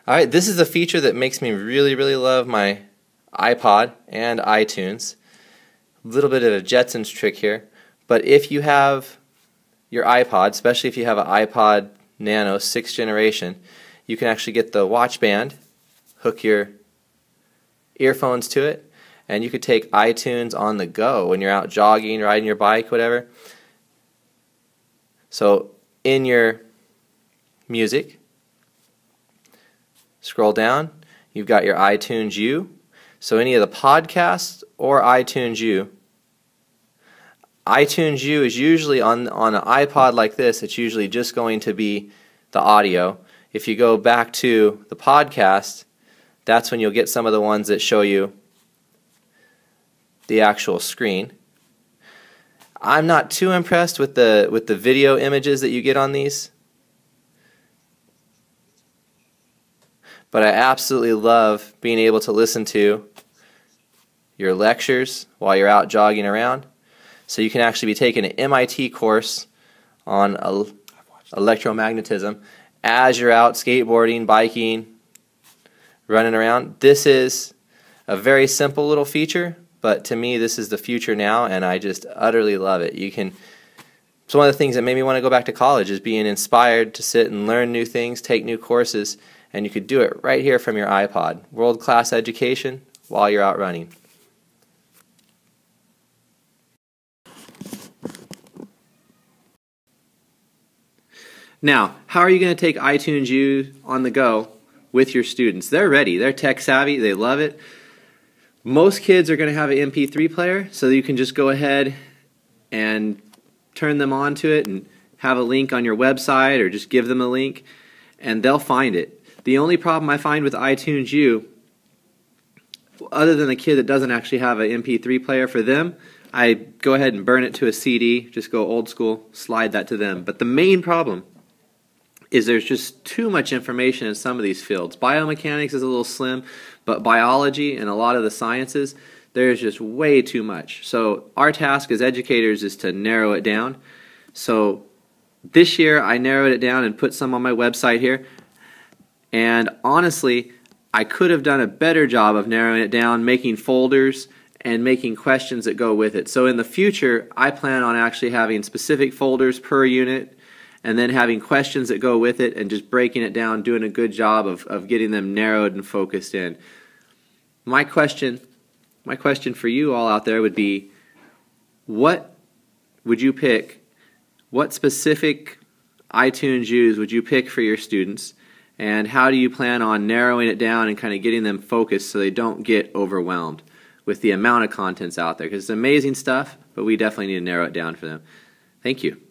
Alright, this is a feature that makes me really love my iPod and iTunes. A little bit of a Jetsons trick here, but if you have your iPod, especially if you have an iPod Nano 6th generation, you can actually get the watch band, hook your earphones to it, and you could take iTunes on the go when you're out jogging, riding your bike, whatever. So in your music, scroll down, you've got your ItunesU. So any of the podcasts or ItunesU. ItunesU is usually on an iPod like this, it's usually just going to be the audio. If you go back to the podcast, that's when you'll get some of the ones that show you the actual screen. I'm not too impressed with the video images that you get on these, but I absolutely love being able to listen to your lectures while you're out jogging around. So you can actually be taking an MIT course on electromagnetism as you're out skateboarding, biking, running around. This is a very simple little feature, but to me this is the future now, and I just utterly love it. It's one of the things that made me want to go back to college, is being inspired to sit and learn new things, take new courses, and you could do it right here from your iPod. World-class education while you're out running. Now, how are you going to take ItunesU on the go with your students? They're ready. They're tech savvy. They love it. Most kids are going to have an MP3 player, so you can just go ahead and turn them on to it and have a link on your website, or just give them a link and they'll find it. The only problem I find with ItunesU, other than the kid that doesn't actually have an MP3 player, for them, I go ahead and burn it to a CD, just go old school, slide that to them. But the main problem is there's just too much information in some of these fields. Biomechanics is a little slim, but biology and a lot of the sciences, there's just way too much. So our task as educators is to narrow it down. So this year I narrowed it down and put some on my website here. And honestly, I could have done a better job of narrowing it down, making folders and making questions that go with it. So in the future, I plan on actually having specific folders per unit, and then having questions that go with it, and just breaking it down, doing a good job of getting them narrowed and focused in. My question for you all out there would be, what would you pick? What specific ItunesUs would you pick for your students? And how do you plan on narrowing it down and kind of getting them focused so they don't get overwhelmed with the amount of contents out there? Because it's amazing stuff, but we definitely need to narrow it down for them. Thank you.